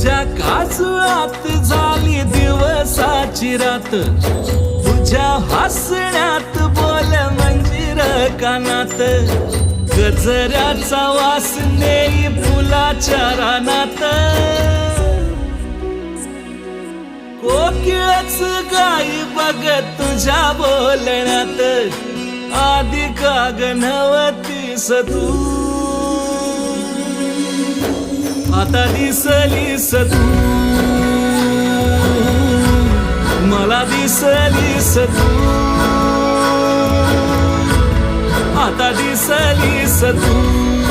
तुझ्या काजळात झाली दिवसाची रात, तुझ्या हसण्यात बोल मंजिर कानात, गजऱ्याचा वास नेई फुलाच्या रानात, कोकिळच गाई बघ तुझ्या बोलण्यात, आधी का ग नव्हतीस तू, आता दिसलीस तू, मला दिसलीस तू, आता दिसलीस तू.